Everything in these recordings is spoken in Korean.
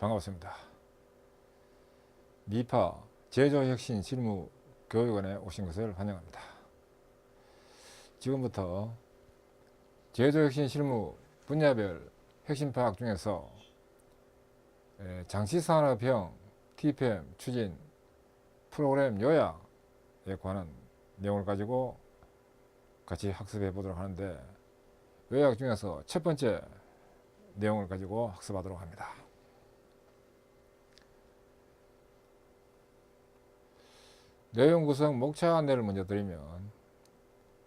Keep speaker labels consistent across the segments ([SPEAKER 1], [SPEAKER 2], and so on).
[SPEAKER 1] 반갑습니다. 미파 제조혁신 실무 교육원에 오신 것을 환영합니다. 지금부터 제조혁신 실무 분야별 핵심 파악 중에서 장치산업형 TPM 추진 프로그램 요약에 관한 내용을 가지고 같이 학습해 보도록 하는데, 요약 중에서 첫 번째 내용을 가지고 학습하도록 합니다. 내용 구성 목차 안내를 먼저 드리면,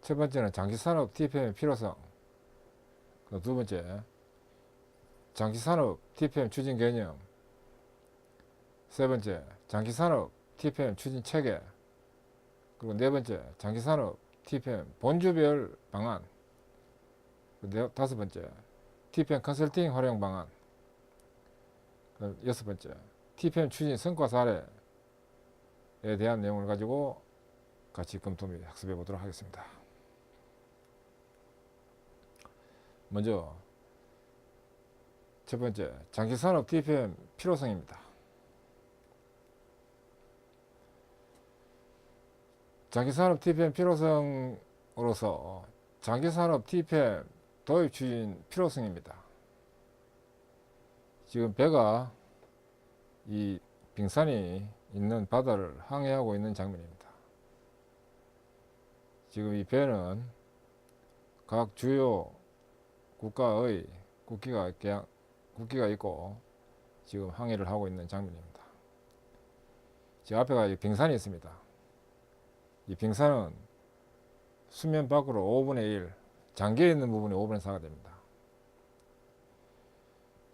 [SPEAKER 1] 첫 번째는 장기산업 TPM의 필요성, 두 번째 장기산업 TPM 추진 개념, 세 번째 장기산업 TPM 추진 체계, 그리고 네 번째 장기산업 TPM 본주별 방안, 다섯 번째 TPM 컨설팅 활용 방안, 여섯 번째 TPM 추진 성과 사례에 대한 내용을 가지고 같이 검토 및 학습해 보도록 하겠습니다. 먼저 첫 번째, 장기산업 TPM 필요성입니다. 장기산업 TPM 필요성으로서 장기산업 TPM 도입 추진 필요성입니다. 지금 배가 이 빙산이 있는 바다를 항해하고 있는 장면입니다. 지금 이 배는 각 주요 국가의 국기가 있고 지금 항해를 하고 있는 장면입니다. 지금 앞에가 빙산이 있습니다. 이 빙산은 수면 밖으로 5분의 1, 잠겨 있는 부분이 5분의 4가 됩니다.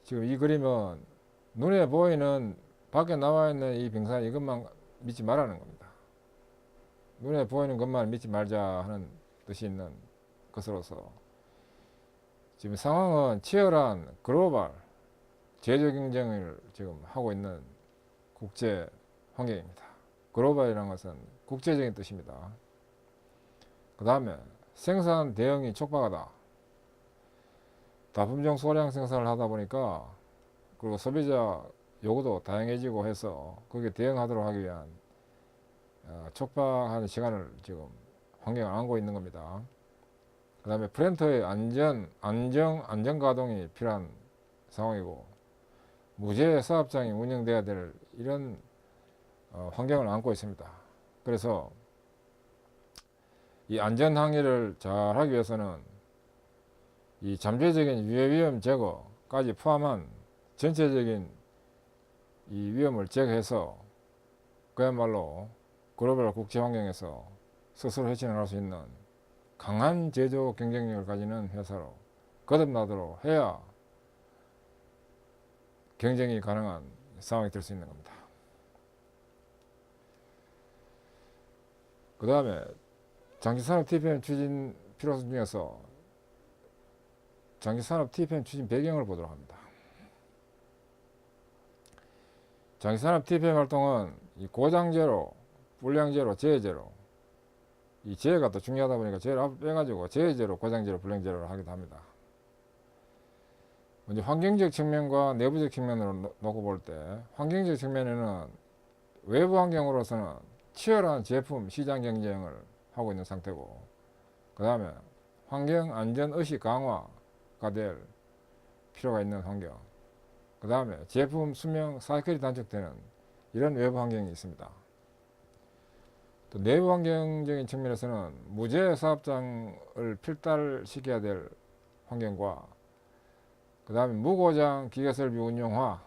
[SPEAKER 1] 지금 이 그림은 눈에 보이는 밖에 나와 있는 이 빙산, 이것만 믿지 말라는 겁니다. 눈에 보이는 것만 믿지 말자 하는 뜻이 있는 것으로서, 지금 상황은 치열한 글로벌 제조 경쟁을 지금 하고 있는 국제 환경입니다. 글로벌이라는 것은 국제적인 뜻입니다. 그 다음에 생산 대응이 촉박하다. 다품종 소량 생산을 하다 보니까, 그리고 소비자 요구도 다양해지고 해서 거기에 대응하도록 하기 위한 촉박한 시간을 지금 환경을 안고 있는 겁니다. 그 다음에 플랜트의 안정 가동이 필요한 상황이고, 무제 사업장이 운영돼야 될 이런 환경을 안고 있습니다. 그래서 이 안전 항해를 잘 하기 위해서는 이 잠재적인 유해 위험 제거까지 포함한 전체적인 이 위험을 제거해서 그야말로 글로벌 국제 환경에서 스스로 헤쳐나갈 수 있는 강한 제조 경쟁력을 가지는 회사로 거듭나도록 해야 경쟁이 가능한 상황이 될 수 있는 겁니다. 그 다음에 장기산업 TPM 추진 필요성 중에서 장기산업 TPM 추진 배경을 보도록 합니다. 장기산업 TPM 활동은 이 고장제로, 불량제로, 재해제로, 이 재해가 또 중요하다 보니까 재해를 앞에 빼가지고 재해제로, 고장제로, 불량제로를 하기도 합니다. 먼저 환경적 측면과 내부적 측면으로 놓고 볼 때, 환경적 측면에는 외부 환경으로서는 치열한 제품 시장 경쟁을 하고 있는 상태고, 그 다음에 환경 안전 의식 강화가 될 필요가 있는 환경, 그 다음에 제품 수명 사이클이 단축되는 이런 외부 환경이 있습니다. 또 내부 환경적인 측면에서는 무제 사업장을 필달시켜야 될 환경과, 그 다음에 무고장 기계설비 운용화,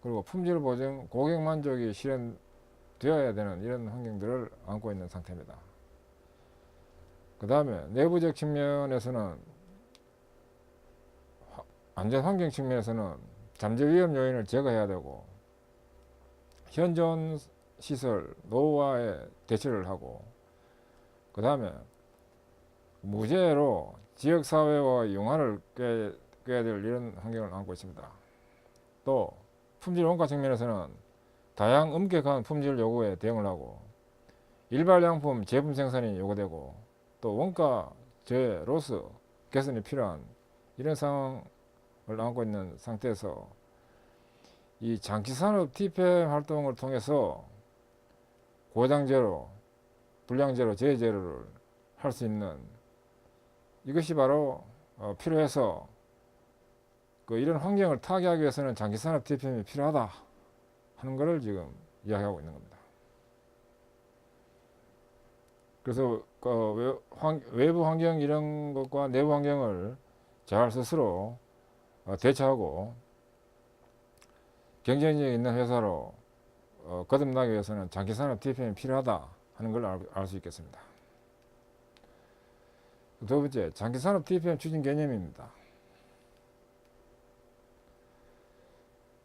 [SPEAKER 1] 그리고 품질 보증, 고객 만족이 실현되어야 되는 이런 환경들을 안고 있는 상태입니다. 그 다음에 내부적 측면에서는 안전 환경 측면에서는 잠재 위험 요인을 제거해야 되고, 현존 시설 노후화에 대처를 하고, 그 다음에 무제로 지역사회와 융화를 꾀야 될 이런 환경을 안고 있습니다. 또 품질 원가 측면에서는 다양 엄격한 품질 요구에 대응을 하고, 일발양품 제품 생산이 요구되고, 또 원가 저해 로스 개선이 필요한 이런 상황을 안고 있는 상태에서, 이 장기산업 TPM 활동을 통해서 고장제로, 불량제로, 재제로를 할 수 있는 이것이 바로 필요해서 이런 환경을 타개하기 위해서는 장기산업 TPM이 필요하다 하는 것을 지금 이야기하고 있는 겁니다. 그래서 외부 환경 이런 것과 내부 환경을 잘 스스로 대처하고 경쟁력이 있는 회사로 거듭나기 위해서는 장기산업 TPM이 필요하다 하는 걸 알 수 있겠습니다. 두 번째, 장기산업 TPM 추진 개념입니다.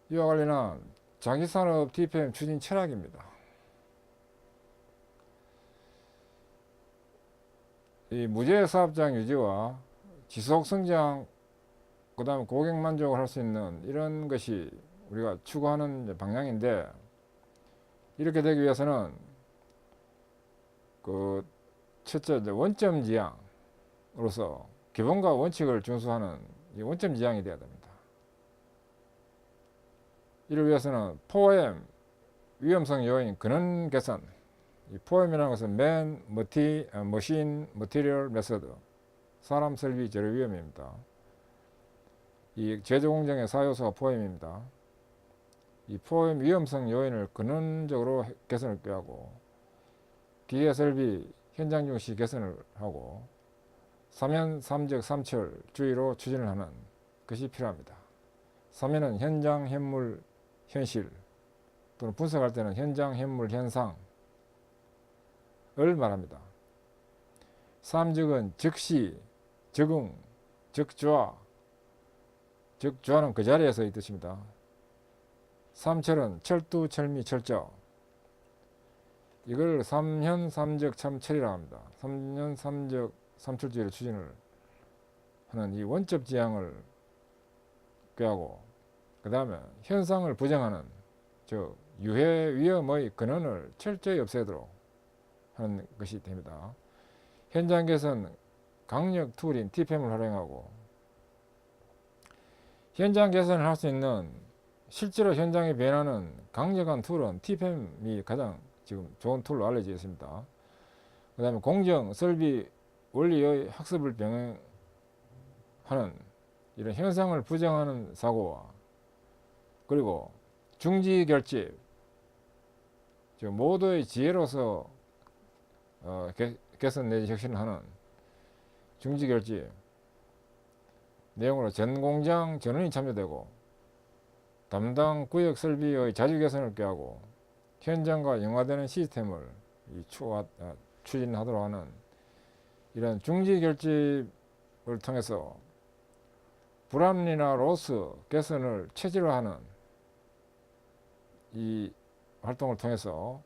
[SPEAKER 1] 이와 관련한 장기산업 TPM 추진 철학입니다. 이 무제한 사업장 유지와 지속 성장, 그 다음에 고객 만족을 할 수 있는 이런 것이 우리가 추구하는 방향인데, 이렇게 되기 위해서는 첫째 원점 지향으로서 기본과 원칙을 준수하는 이 원점 지향이 되어야 됩니다. 이를 위해서는 포엠, 위험성 요인, 근원 개선. 이 포엠이라는 것은 맨, 머신, 머티리얼, 메서드, 사람, 설비, 재료 위험입니다. 이 제조 공정의 4요소가 포엠입니다. 이 포엠 위험성 요인을 근원적으로 개선을 꾀하고, 기계 설비, 현장 중시 개선을 하고, 사면, 삼적, 삼철 주의로 추진을 하는 것이 필요합니다. 사면은 현장, 현물, 현실, 또는 분석할 때는 현장, 현물, 현상을 말합니다. 삼적은 즉시, 적응, 적조화, 적조화는 그 자리에서 이 뜻입니다. 삼철은 철두, 철미, 철저. 이걸 삼현, 삼적, 참철이라고 합니다. 삼현, 삼적, 삼철주의를 추진을 하는 이 원점 지향을 꾀하고, 그 다음에 현상을 부정하는 유해 위험의 근원을 철저히 없애도록 하는 것이 됩니다. 현장 개선 강력 툴인 TPM을 활용하고, 현장 개선을 할 수 있는 실제로 현장에 변하는 강력한 툴은 TPM이 가장 지금 좋은 툴로 알려져 있습니다. 그 다음에 공정, 설비, 원리의 학습을 병행하는 이런 현상을 부정하는 사고와, 그리고 중지 결집, 모두의 지혜로서 개선 내지 혁신을 하는 중지 결집 내용으로 전 공장 전원이 참여되고, 담당 구역 설비의 자주 개선을 꾀하고, 현장과 연화되는 시스템을 추진하도록 하는 이런 중지 결집을 통해서 불합리나 로스 개선을 체질화하는 이 활동을 통해서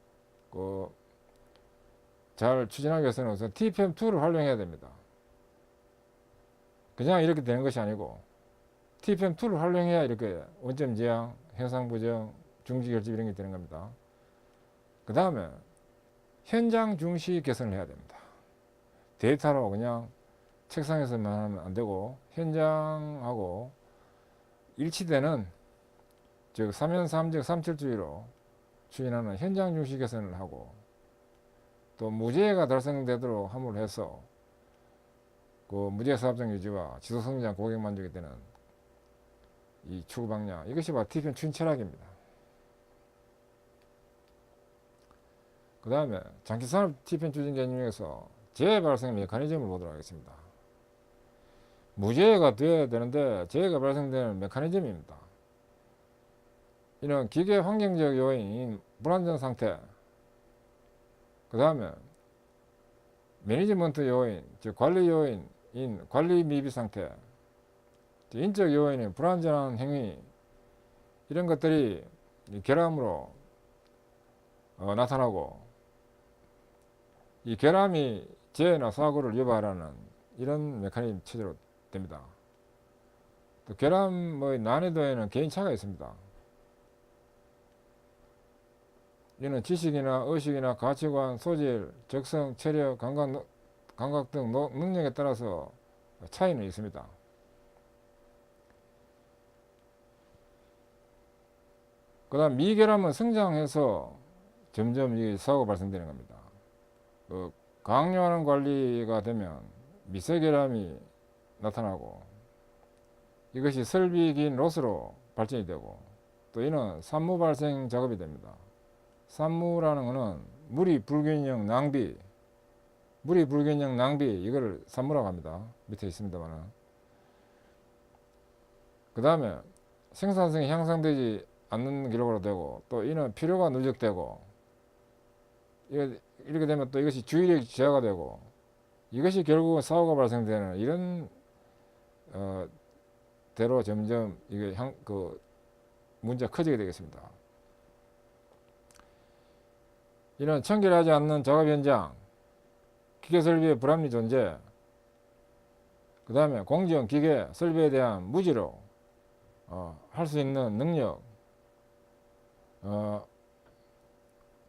[SPEAKER 1] 잘 추진하기 위해서는 우선 TPM2를 활용해야 됩니다. 그냥 이렇게 되는 것이 아니고 TPM2를 활용해야 이렇게 원점 지향, 현상 부정, 중지 결집 이런 게 되는 겁니다. 그 다음에 현장 중시 개선을 해야 됩니다. 데이터로 그냥 책상에서만 하면 안 되고, 현장하고 일치되는 즉 삼현, 삼적, 삼철주의로 추진하는 현장 중시 개선을 하고, 또 무죄가 달성되도록 함으로 해서 무죄 사업장 유지와 지속 성장, 고객 만족이 되는 이 추구 방향, 이것이 바로 TPM 추진 철학입니다. 그 다음에 장기산업 TPM 추진 개념에서 재해 발생 메커니즘을 보도록 하겠습니다. 무재해가 되어야 되는데 재해가 발생되는 메커니즘입니다. 이런 기계 환경적 요인인 불안전 상태, 그 다음에 매니지먼트 요인, 즉 관리 요인인 관리 미비 상태, 인적 요인인 불안전한 행위, 이런 것들이 결함으로 나타나고, 이 결함이 재해나 사고를 유발하는 이런 메커니즘 체제로 됩니다. 또 결함의 난이도에는 개인차가 있습니다. 이는 지식이나 의식이나 가치관, 소질, 적성, 체력, 감각 등 능력에 따라서 차이는 있습니다. 그다음 미결함은 성장해서 점점 이 사고가 발생되는 겁니다. 강요하는 관리가 되면 미세결함이 나타나고 이것이 설비긴 로스로 발전이 되고 또 이는 산무 발생 작업이 됩니다. 산무라는 것은 물이 불균형 낭비, 이걸 산무라고 합니다. 밑에 있습니다만은. 그 다음에 생산성이 향상되지 않는 기록으로 되고 또 이는 필요가 누적되고 이렇게 되면 또 이것이 주의력이 저하가 되고 이것이 결국은 사고가 발생되는 이런 대로 점점 이게 문제가 커지게 되겠습니다. 이는 청결하지 않는 작업 현장, 기계 설비의 불합리 존재, 그 다음에 공정 기계 설비에 대한 무지로 할 수 있는 능력,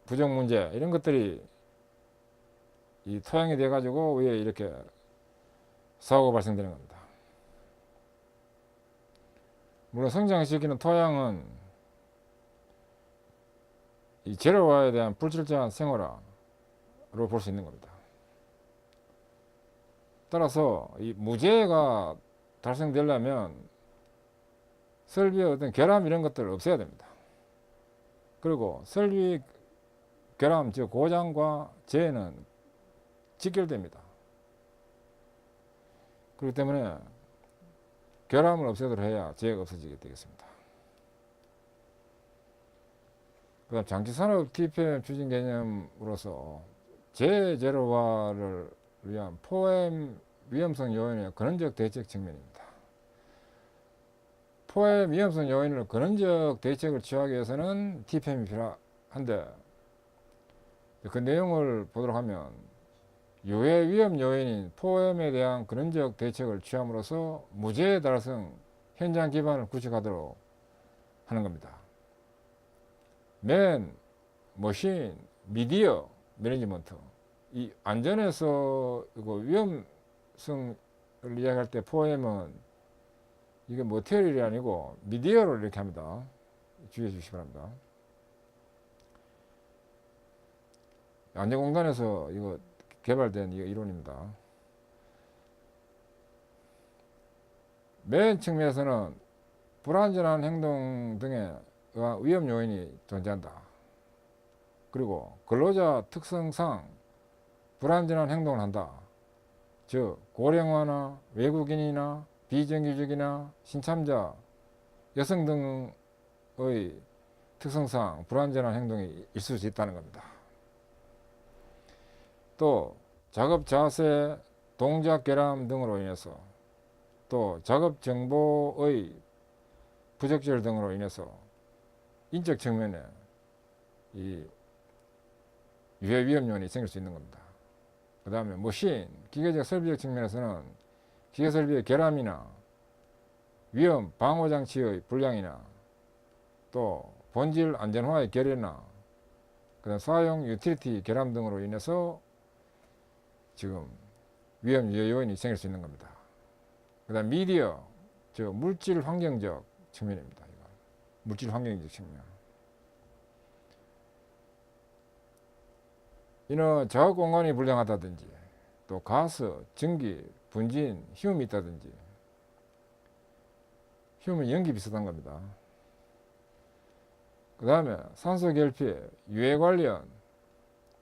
[SPEAKER 1] 부정 문제 이런 것들이 이 토양이 돼 가지고 위에 이렇게 사고가 발생되는 겁니다. 물론 성장시키는 토양은 이 재료와에 대한 불철저한 생활화로 볼 수 있는 겁니다. 따라서 이 무죄가 달성되려면 설비의 어떤 결함 이런 것들을 없애야 됩니다. 그리고 설비 결함 즉 고장과 재해는 직결됩니다. 그렇기 때문에 결함을 없애도록 해야 재해가 없어지게 되겠습니다. 그 다음 장치산업 TPM 추진 개념으로서 재재료화를 위한 포엠 위험성 요인의 근원적 대책 측면입니다. 포엠 위험성 요인을 근원적 대책을 취하기 위해서는 TPM이 필요한데 그 내용을 보도록 하면 유해 위험 요인인 포엠에 대한 근원적 대책을 취함으로써 무죄 달성 현장 기반을 구축하도록 하는 겁니다. 머신, 미디어, 매니지먼트 이 안전에서 위험성을 이야기할 때 포엠은 이게 머티리얼이 아니고 미디어로 이렇게 합니다. 주의해 주시기 바랍니다. 안전공단에서 이거 개발된 이론입니다. 맨 측면에서는 불안전한 행동 등의 위험 요인이 존재한다. 그리고 근로자 특성상 불안전한 행동을 한다. 즉 고령화나 외국인이나 비정규직이나 신참자, 여성 등의 특성상 불안전한 행동이 있을 수 있다는 겁니다. 또 작업 자세, 동작 결함 등으로 인해서 또 작업 정보의 부적절 등으로 인해서 인적 측면에 이 유해 위험 요인이 생길 수 있는 겁니다. 그 다음에 머신, 기계적 설비적 측면에서는 기계 설비의 결함이나 위험 방호 장치의 불량이나 또 본질 안전화의 결여나 그다음 사용 유틸리티 결함 등으로 인해서 지금 위험 유해 요인이 생길 수 있는 겁니다. 그다음 미디어, 즉 물질 환경적 측면입니다. 이거. 물질 환경적 측면. 이는 작업 공간이 불량하다든지 또 가스, 전기, 분진, 휴음이 있다든지 휴음은 연기 비슷한 겁니다. 그 다음에 산소 결핍, 유해 관련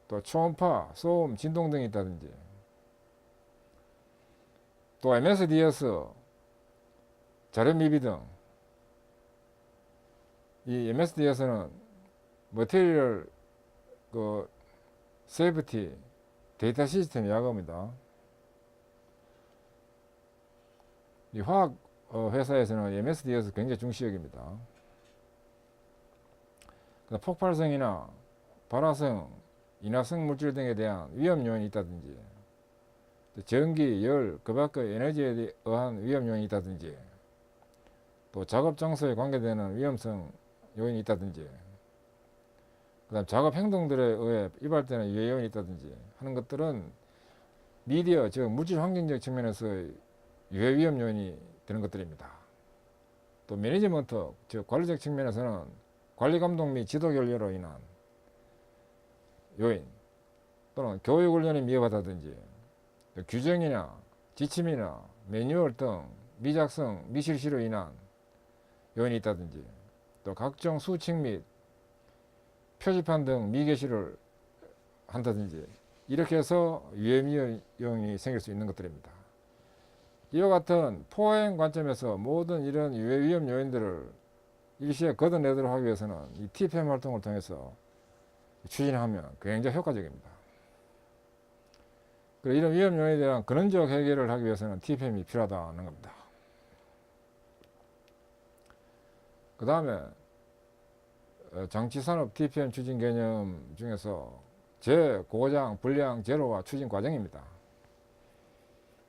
[SPEAKER 1] 또 초음파, 소음, 진동 등이 있다든지 또 MSDS, 자료 미비 등 이 MSDS는 머티리얼 세이프티 데이터 시스템 약어입니다. 이 화학 회사에서는 MSDS 굉장히 중시 여깁니다. 폭발성이나 발화성, 인화성 물질 등에 대한 위험 요인이 있다든지 전기, 열, 그 밖의 에너지에 의한 위험 요인이 있다든지 또 작업 장소에 관계되는 위험성 요인이 있다든지 그 다음 작업 행동들에 의해 유발되는 유해 요인이 있다든지 하는 것들은 미디어, 즉 물질 환경적 측면에서 유해 위험 요인이 되는 것들입니다. 또 매니지먼트, 즉 관리적 측면에서는 관리 감독 및 지도 결여로 인한 요인 또는 교육 훈련이 미흡하다든지 규정이나 지침이나 매뉴얼 등 미작성, 미실시로 인한 요인이 있다든지 또 각종 수칙 및 표지판 등 미개시를 한다든지 이렇게 해서 유해미용이 생길 수 있는 것들입니다. 이와 같은 포행 관점에서 모든 이런 유해 위험 요인들을 일시에 걷어내도록 하기 위해서는 이 TPM 활동을 통해서 추진하면 굉장히 효과적입니다. 그리고 이런 위험 요인에 대한 근원적 해결을 하기 위해서는 TPM이 필요하다는 겁니다. 그 다음에 장치산업 TPM 추진 개념 중에서 제고장, 불량, 제로화 추진 과정입니다.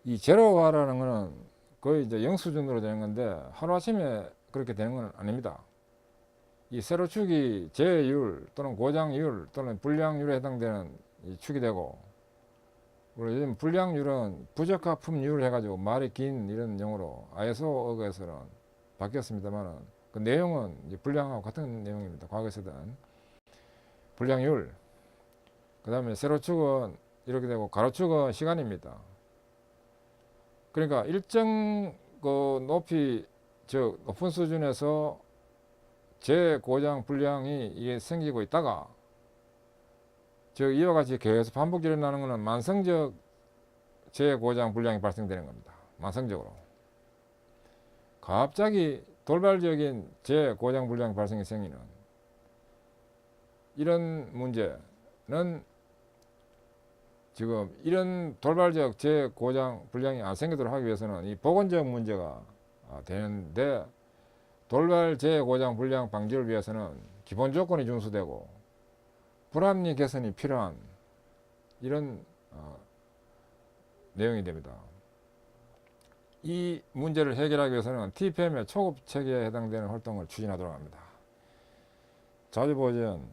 [SPEAKER 1] 이 제로화라는 것은 거의 이제 0 수준으로 되는 건데 하루아침에 그렇게 되는 건 아닙니다. 이 세로축이 제율 또는 고장율 또는 불량율에 해당되는 이 축이 되고, 그리고 요즘 불량율은 부적합품률 해가지고 말이 긴 이런 용어로 ISO에서는 바뀌었습니다만은 그 내용은 이제 불량하고 같은 내용입니다. 과거에 쓰던 불량율. 그 다음에 세로축은 이렇게 되고 가로축은 시간입니다. 그러니까 일정 그 높이 즉 높은 수준에서 제고장 불량이 이게 생기고 있다가 즉 이와 같이 계속 반복적으로 일어나는 것은 만성적 제고장 불량이 발생되는 겁니다. 만성적으로 갑자기 돌발적인 제고장 불량 발생이 생기는 이런 문제는 지금 이런 돌발적 제고장 불량이 안 생기도록 하기 위해서는 이 보건적 문제가 되는데, 돌발 제고장 불량 방지를 위해서는 기본 조건이 준수되고 불합리 개선이 필요한 이런 내용이 됩니다. 이 문제를 해결하기 위해서는 TPM의 초급 체계에 해당되는 활동을 추진하도록 합니다. 자주보전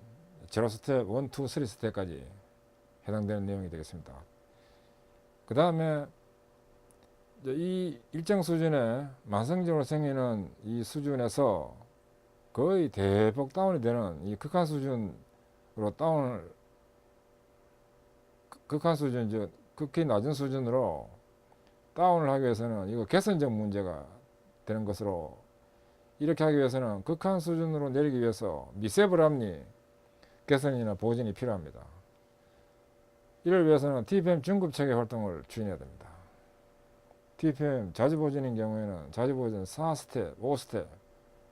[SPEAKER 1] 제로 스텝 1, 2, 3 스텝까지 해당되는 내용이 되겠습니다. 그 다음에 이 일정 수준의 만성적으로 생기는 이 수준에서 거의 대폭 다운이 되는 이 극한 수준으로 극한 수준, 즉 극히 낮은 수준으로 다운을 하기 위해서는 이거 개선적 문제가 되는 것으로, 이렇게 하기 위해서는 극한 수준으로 내리기 위해서 미세불합리 개선이나 보전이 필요합니다. 이를 위해서는 TPM 중급 체계 활동을 추진해야 됩니다. TPM 자주보전인 경우에는 자주보전 4스텝, 5스텝에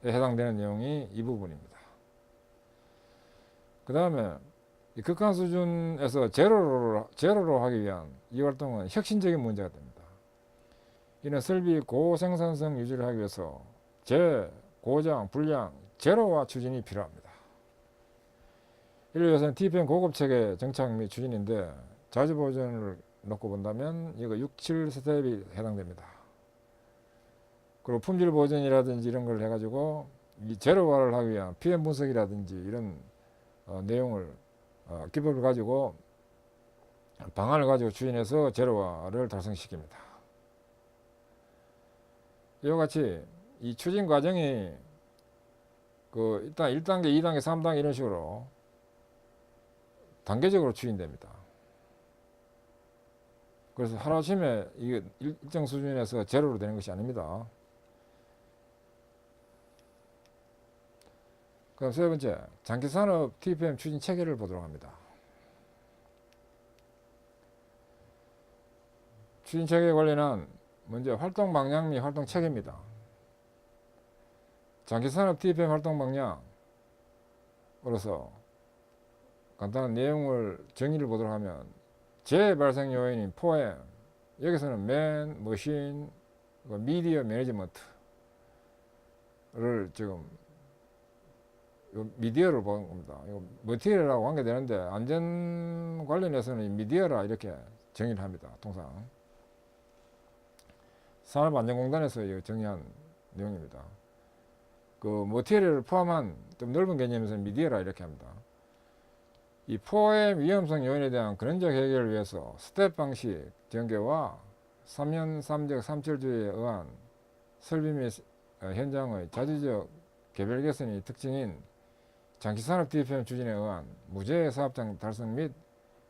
[SPEAKER 1] 해당되는 내용이 이 부분입니다. 그 다음에 이 극한 수준에서 제로로 하기 위한 이 활동은 혁신적인 문제가 됩니다. 이는 설비 고생산성 유지를 하기 위해서 고장, 불량, 제로화 추진이 필요합니다. 이를 위해서는 TPM 고급 체계 정착 및 추진인데, 자주보전을 놓고 본다면 이거 6, 7스텝이 해당됩니다. 그리고 품질 보전이라든지 이런 걸 해가지고 이 제로화를 하기 위한 PM 분석이라든지 이런 내용을 기법을 가지고 방안을 가지고 추진해서 제로화를 달성시킵니다. 이와 같이 이 추진 과정이 그 일단 1단계, 2단계, 3단계 이런 식으로 단계적으로 추진됩니다. 그래서 하루아침에 이게 일정 수준에서 제로로 되는 것이 아닙니다. 그럼 세 번째, 장기산업 TPM 추진 체계를 보도록 합니다. 추진 체계 관리는 먼저 활동 방향 및 활동 체계입니다. 장기산업 TPM 활동 방향으로서 간단한 내용을 정의를 보도록 하면, 재발생 요인인 포엠, 여기서는 맨, 머신, 미디어 매니지먼트를 지금 미디어를 보는 겁니다. 이거 머티리얼하고 관계되는데 안전 관련해서는 미디어라 이렇게 정의를 합니다. 통상 산업안전공단에서 정의한 내용입니다. 그 머티리얼을 포함한 좀 넓은 개념에서는 미디어라 이렇게 합니다. 이 포엠 위험성 요인에 대한 근원적 해결을 위해서 스텝 방식 전개와 3년 3적 3철주의에 의한 설비 및 현장의 자주적 개별 개선이 특징인 장기산업 TPM 추진에 의한 무제 사업장 달성 및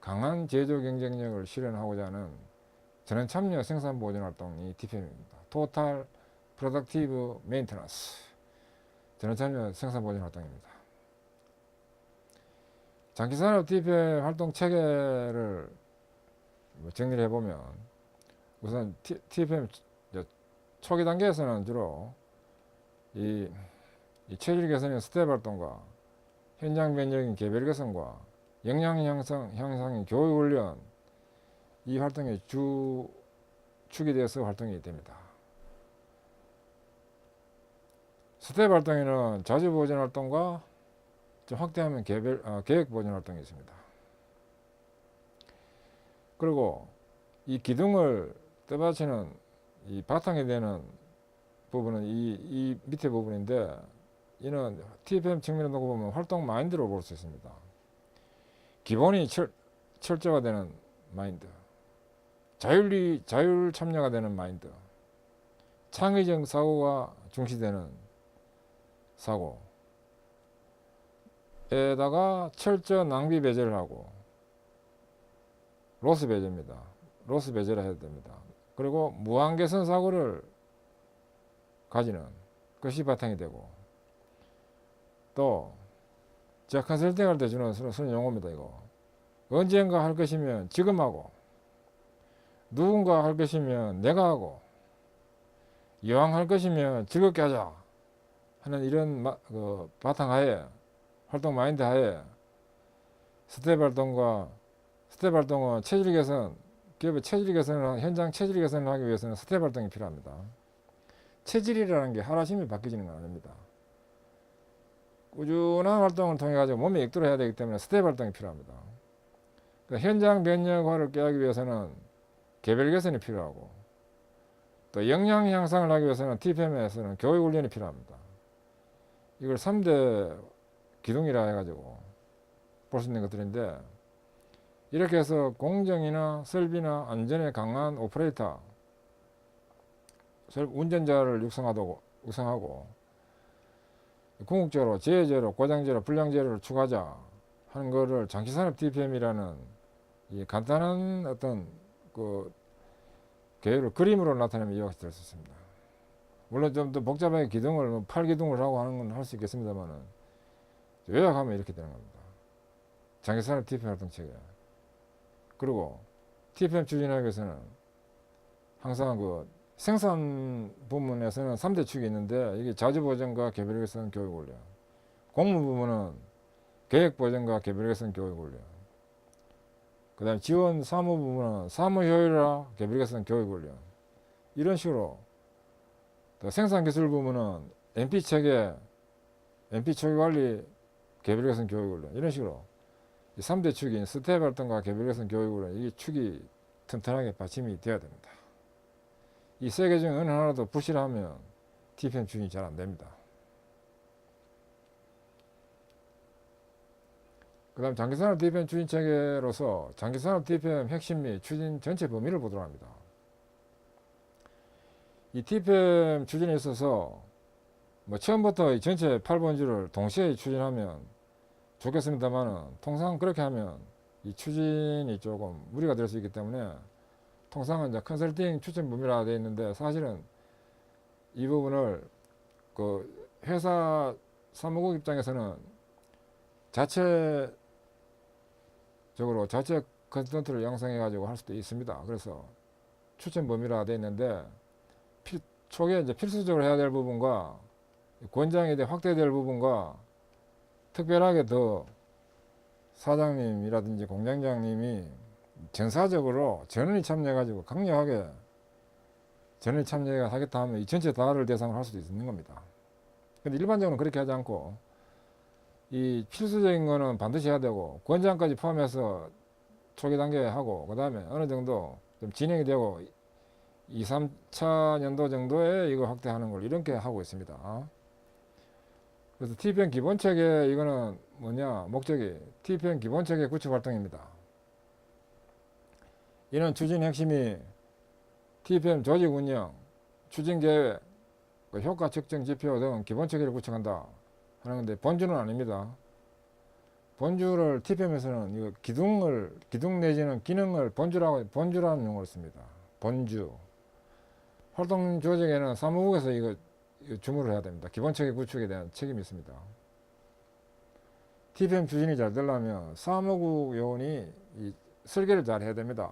[SPEAKER 1] 강한 제조 경쟁력을 실현하고자 하는 전원 참여 생산 보존 활동이 TPM입니다. 토탈 프로덕티브 메인테넌스 전원 참여 생산 보존 활동입니다. 장기산업 TPM 활동 체계를 정리를 해보면 우선 TPM 초기 단계에서는 주로 이 체질 개선의 스텝 활동과 현장 면적인 개별 개선과 역량 향상의 교육 훈련 이 활동의 축이 되어서 활동이 됩니다. 스텝 활동에는 자주 보존 활동과 좀 확대하면 계획 보존 활동이 있습니다. 그리고 이 기둥을 떠받치는 이 바탕이 되는 부분은 이 밑에 부분인데, 이는 TPM 측면에 놓고 보면 활동 마인드로 볼 수 있습니다. 기본이 철저가 되는 마인드, 자율 참여가 되는 마인드, 창의적 사고가 중시되는 사고에다가 철저 낭비 배제를 하고, 로스 배제입니다. 로스 배제를 해야 됩니다. 그리고 무한 개선 사고를 가지는 것이 바탕이 되고, 또 제가 컨설팅 할 때 쓰는 용어입니다. 이거 언젠가 할 것이면 지금 하고, 누군가 할 것이면 내가 하고, 이왕 할 것이면 즐겁게 하자 하는 이런 바탕하에, 활동 마인드 하에 스텝 활동은 체질 개선, 기업의 체질 개선을, 현장 체질 개선을 하기 위해서는 스텝 활동이 필요합니다. 체질이라는 게 하루아침에 바뀌지는 건 아닙니다. 꾸준한 활동을 통해 가지고 몸에 익도를 해야 되기 때문에 스텝 활동이 필요합니다. 그러니까 현장 면역화를 깨하기 위해서는 개별 개선이 필요하고, 또 역량 향상을 하기 위해서는 TPM에서는 교육 훈련이 필요합니다. 이걸 3대 기둥이라 해가지고 볼 수 있는 것들인데, 이렇게 해서 공정이나 설비나 안전에 강한 오퍼레이터, 운전자를 육성하고 궁극적으로 재해제로, 고장제로, 불량제로를 추가하자 하는 것을 장기산업 TPM이라는 이 간단한 어떤 계획을 그림으로 나타내면 이해가 될 수 있습니다. 물론 좀 더 복잡하게 기둥을 8기둥을 하고 하는 건 할 수 있겠습니다만은, 요약하면 이렇게 되는 겁니다. 장기산업 TPM 활동 체계. 그리고 TPM 추진하기 위해서는 항상 생산 부문에서는 3대 축이 있는데, 이게 자주 보전과 개별 개선 교육 훈련, 공무 부문은 계획 보전과 개별 개선 교육 훈련, 그 다음에 지원 사무 부문은 사무 효율화 개별 개선 교육 훈련, 이런 식으로, 또 생산 기술 부문은 MP 체계, MP 초기 관리 개별 개선 교육 훈련, 이런 식으로 이 3대 축인 스텝 활동과 개별 개선 교육 훈련, 이 축이 튼튼하게 받침이 되어야 됩니다. 이 세 개 중에 어느 하나도 부실하면 TPM 추진이 잘 안 됩니다. 그 다음 장기산업 TPM 추진 체계로서 장기산업 TPM 핵심 및 추진 전체 범위를 보도록 합니다. 이 TPM 추진에 있어서 처음부터 이 전체 8번지를 동시에 추진하면 좋겠습니다만은, 통상 그렇게 하면 이 추진이 조금 무리가 될 수 있기 때문에 통상은 이제 컨설팅 추천 범위라 되어 있는데, 사실은 이 부분을 회사 사무국 입장에서는 자체 컨설턴트를 양성해 가지고 할 수도 있습니다. 그래서 추천 범위라 되어 있는데, 초기에 이제 필수적으로 해야 될 부분과 권장이 확대될 부분과, 특별하게 더 사장님이라든지 공장장님이 전사적으로 전원이 참여해가지고 강력하게 전원이 참여하겠다 하면 이 전체 다를 대상으로 할 수도 있는 겁니다. 근데 일반적으로는 그렇게 하지 않고, 이 필수적인 거는 반드시 해야 되고, 권장까지 포함해서 초기 단계에 하고, 그 다음에 어느 정도 좀 진행이 되고 2, 3차 년도 정도에 이거 확대하는 걸 이렇게 하고 있습니다. 그래서 TPM 기본체계, 이거는 목적이 TPM 기본체계 구축 활동입니다. 이는 추진 핵심이 TPM 조직 운영, 추진 계획, 효과 측정 지표 등 기본체계를 구축한다 하는 건데, 본주는 아닙니다. 본주를 TPM에서는 이거 기둥 내지는 기능을 본주라는 용어를 씁니다. 본주. 활동 조직에는 사무국에서 이거 주무를 해야 됩니다. 기본 체계 구축에 대한 책임이 있습니다. TPM 추진이 잘 되려면 사무국 요원이 이 설계를 잘 해야 됩니다.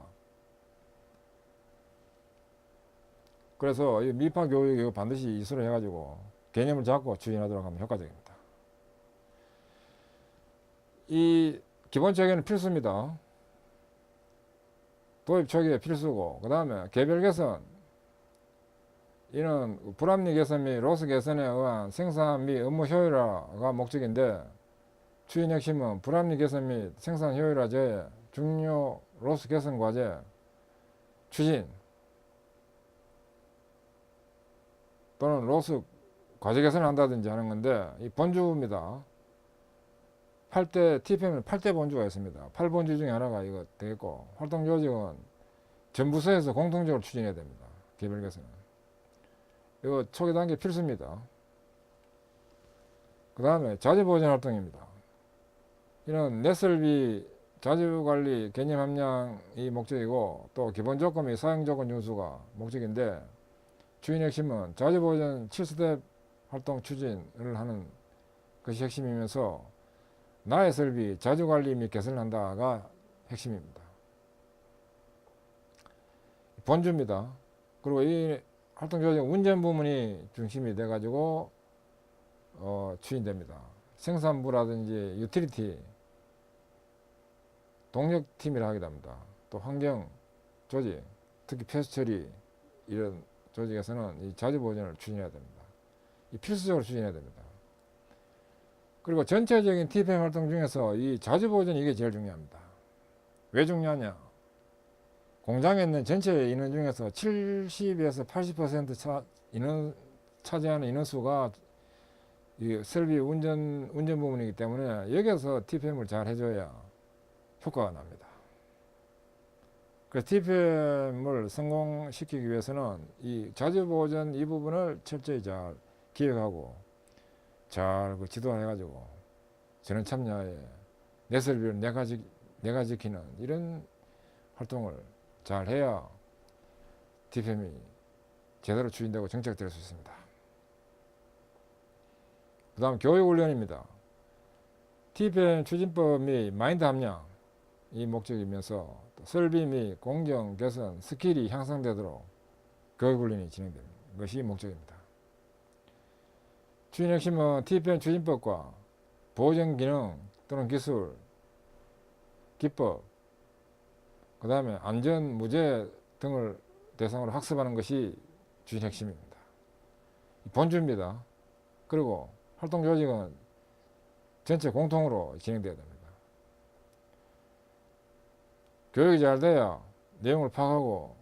[SPEAKER 1] 그래서 이 미파 교육 이거 반드시 이수를 해가지고 개념을 잡고 추진하도록 하면 효과적입니다. 이 기본 체계는 필수입니다. 도입 초기에 필수고, 그 다음에 개별 개선, 이는 불합리 개선 및 로스 개선에 의한 생산 및 업무 효율화가 목적인데, 추진 핵심은 불합리 개선 및 생산 효율화 제외, 중요 로스 개선 과제, 추진 또는 로스 과제 개선을 한다든지 하는 건데, 이 본주입니다. 8대 TPM은 8대 본주가 있습니다. 8본주 중에 하나가 이거 되겠고, 활동 조직은 전 부서에서 공통적으로 추진해야 됩니다. 개별 개선은. 이거 초기 단계 필수입니다. 그 다음에 자주보전 활동입니다. 이는 넷설비 자주관리 개념 함량이 목적이고, 또 기본조건 및 사용조건 준수가 목적인데, 추진 핵심은 자주보전 7스텝 활동 추진을 하는 것이 핵심이면서, 나의 설비 자주관리 및 개선을 한다가 핵심입니다. 본주입니다. 그리고 이 활동조직 운전 부문이 중심이 돼가지고 추진됩니다. 생산부라든지 유틸리티, 동력팀이라 하기도 합니다. 또 환경 조직, 특히 폐수 처리 이런 조직에서는 이 자주보전을 추진해야 됩니다. 이 필수적으로 추진해야 됩니다. 그리고 전체적인 TPM 활동 중에서 이 자주보전 이게 제일 중요합니다. 왜 중요하냐? 공장에 있는 전체 인원 중에서 70에서 80% 인원 차지하는 인원수가 이 설비 운전 부문이기 때문에 여기서 TPM을 잘 해줘야 효과가 납니다. 그래서 TPM을 성공시키기 위해서는 이 자주보전 이 부분을 철저히 잘 기획하고 잘 지도해가지고 전원 참여에 내 설비를 내가 지키는 이런 활동을 잘 해야 TPM이 제대로 추진되고 정착될 수 있습니다. 그 다음 교육훈련입니다. TPM 추진법 및 마인드 함량이 목적이면서 설비 및 공정 개선 스킬이 향상되도록 교육훈련이 진행되는 것이 목적입니다. 추진 핵심은 TPM 추진법과 보정 기능 또는 기술, 기법, 그 다음에 안전, 무죄 등을 대상으로 학습하는 것이 추진 핵심입니다. 본주입니다. 그리고 활동 조직은 전체 공통으로 진행되어야 됩니다. 교육이 잘 돼야 내용을 파악하고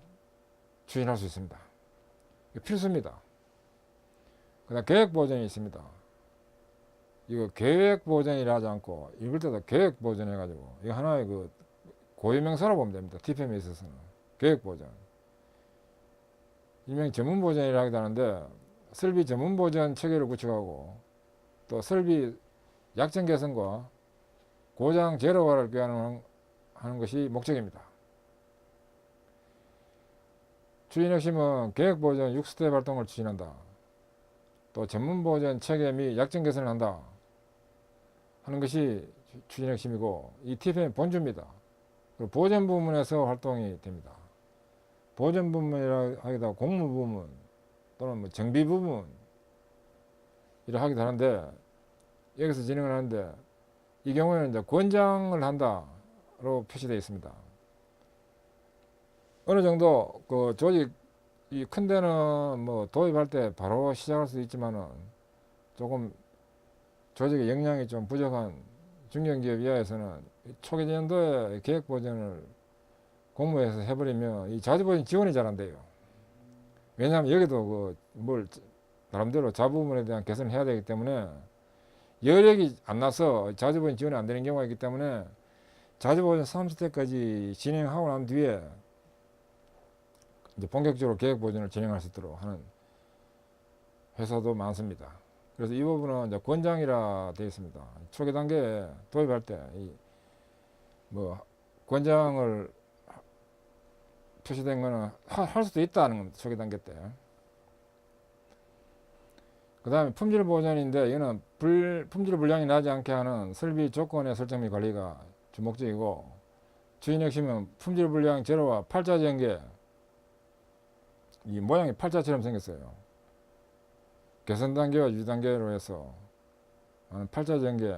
[SPEAKER 1] 추진할 수 있습니다. 필수입니다. 그 다음 계획 보전이 있습니다. 이거 계획 보전이라 하지 않고 읽을 때도 계획 보전 해가지고 이거 하나의 그 고유명사로 보면 됩니다. TPM에 있어서는 계획 보전, 일명 전문 보전이라 하기도 하는데, 설비 전문 보전 체계를 구축하고 또 설비 약점 개선과 고장 제로화를 꾀하는 것이 목적입니다. 추진 핵심은 계획 보전 6스텝 활동을 추진한다. 또 전문 보전 체계 및 약점 개선을 한다 하는 것이 추진 핵심이고, 이 TPM 본주입니다. 그리고 보전 부문에서 활동이 됩니다. 보전 부문이라 하기도 하고 공무 부문 또는 뭐 정비 부문 이라 하기도 하는데, 여기서 진행을 하는데 이 경우에는 이제 권장을 한다로 표시되어 있습니다. 어느 정도 그 조직 이 큰 데는 뭐 도입할 때 바로 시작할 수도 있지만은 조금 조직의 역량이 좀 부족한 중견기업 이하에서는 초기 년도에 계획 보전을 공모해서 해버리면 이 자주보전 지원이 잘 안 돼요. 왜냐하면 여기도 뭘 나름대로 자부문에 대한 개선을 해야 되기 때문에 여력이 안 나서 자주보전 지원이 안 되는 경우가 있기 때문에 자주보전 3스텝까지 진행하고 난 뒤에 이제 본격적으로 계획 보전을 진행할 수 있도록 하는 회사도 많습니다. 그래서 이 부분은 이제 권장이라 되어 있습니다. 초기 단계에 도입할 때 뭐 권장을 표시된 거는 할 수도 있다는 겁니다. 초기 단계 때. 그 다음에 품질 보존인데 이거는 품질 불량이 나지 않게 하는 설비 조건의 설정 및 관리가 주목적이고, 주인 핵심은 품질 불량 제로와 팔자 전개. 이 모양이 팔자처럼 생겼어요. 개선 단계와 유지 단계로 해서 팔자 전개,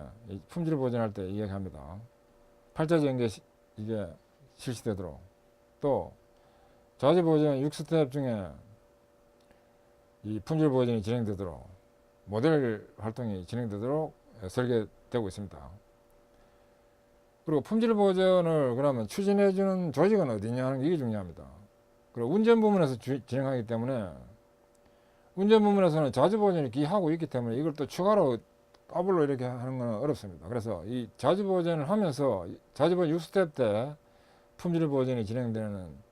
[SPEAKER 1] 품질 보존할 때 이야기합니다. 팔자 전개 이게 실시되도록, 또 자재 보존 6스텝 중에 이 품질 보존이 진행되도록 모델 활동이 진행되도록 설계되고 있습니다. 그리고 품질 보존을 그러면 추진해주는 조직은 어디냐 하는 게 이게 중요합니다. 그리고 운전 부문에서 진행하기 때문에, 운전 부문에서는 자재 보존이 기하고 있기 때문에 이걸 또 추가로 더블로 이렇게 하는 건 어렵습니다. 그래서 이 자재 보존을 하면서 자재 보존 6스텝 때 품질 보존이 진행되는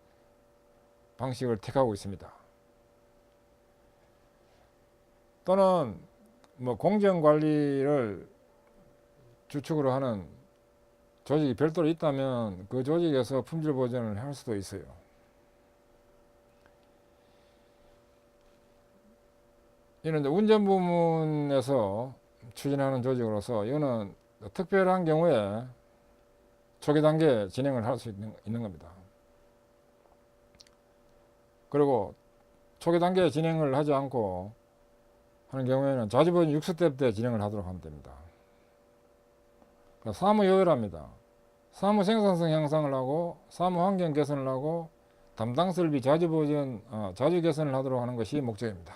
[SPEAKER 1] 방식을 택하고 있습니다. 또는 뭐 공정 관리를 주축으로 하는 조직이 별도로 있다면 그 조직에서 품질 보존을 할 수도 있어요. 이는 이제 운전 부문에서 추진하는 조직으로서 이거는 특별한 경우에 초기 단계 진행을 할 수 있는 겁니다. 그리고 초기 단계 진행을 하지 않고 하는 경우에는 자재 보존 6스텝 때 진행을 하도록 하면 됩니다. 사무 효율화입니다. 사무 생산성 향상을 하고 사무 환경 개선을 하고 담당 설비 자재 보존, 자주 개선을 하도록 하는 것이 목적입니다.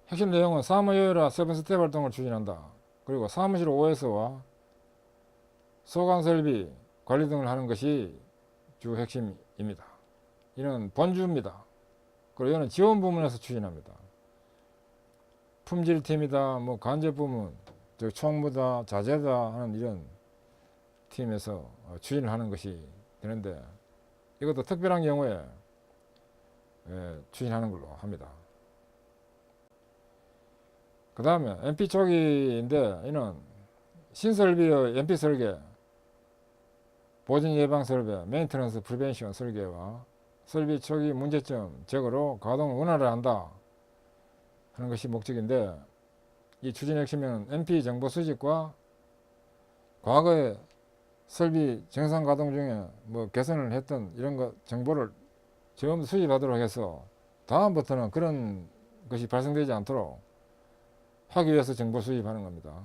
[SPEAKER 1] 핵심 내용은 사무 효율화 7스텝 활동을 추진한다. 그리고 사무실 OS와 소관 설비 관리 등을 하는 것이 주 핵심입니다. 이는 본주입니다. 그리고 이거는 지원 부문에서 추진합니다. 품질팀이다, 뭐 간접 부문, 즉 총무다, 자재다 하는 이런 팀에서 추진을 하는 것이 되는데, 이것도 특별한 경우에 추진하는 걸로 합니다. 그 다음에 MP 초기인데, 이는 신설비의 MP 설계, 보진 예방 설계, 메인터넌스 프리벤션 설계와 설비 초기 문제점 제거로 가동 원활을 한다 하는 것이 목적인데, 이 추진 핵심은 MP 정보 수집과 과거에 설비 정상 가동 중에 뭐 개선을 했던 이런 것 정보를 전부 수집하도록 해서 다음부터는 그런 것이 발생되지 않도록 하기 위해서 정보 수집하는 겁니다.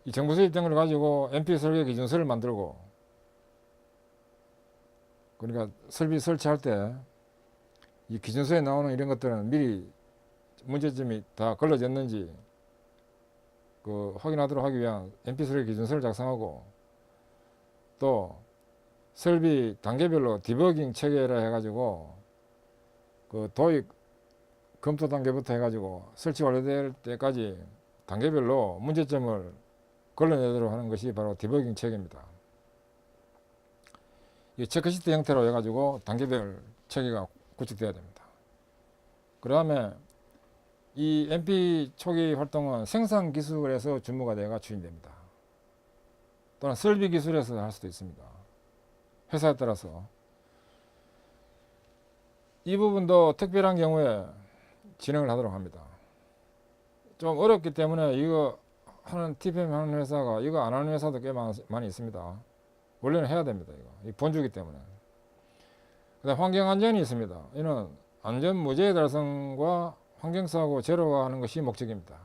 [SPEAKER 1] 이 정보 수집 등을 가지고 MP 설계 기준서를 만들고, 그러니까 설비 설치할 때 이 기준서에 나오는 이런 것들은 미리 문제점이 다 걸러졌는지 확인하도록 하기 위한 MP 설계 기준서를 작성하고, 또 설비 단계별로 디버깅 체계라 해가지고 도입 검토 단계부터 해가지고 설치 완료될 때까지 단계별로 문제점을 걸러내도록 하는 것이 바로 디버깅 체계입니다. 이 체크시트 형태로 해가지고 단계별 체계가 구축되어야 됩니다. 그 다음에 이 MP 초기 활동은 생산 기술에서 주무가 되어가 추진됩니다. 또는 설비 기술에서 할 수도 있습니다. 회사에 따라서. 이 부분도 특별한 경우에 진행을 하도록 합니다. 좀 어렵기 때문에 이거 하는 TPM 하는 회사가 이거 안 하는 회사도 꽤 많이 있습니다. 원래는 해야 됩니다. 이거 본주기 때문에. 그다음 환경 안전이 있습니다. 이는 안전 무죄 달성과 환경사고 제로화 하는 것이 목적입니다.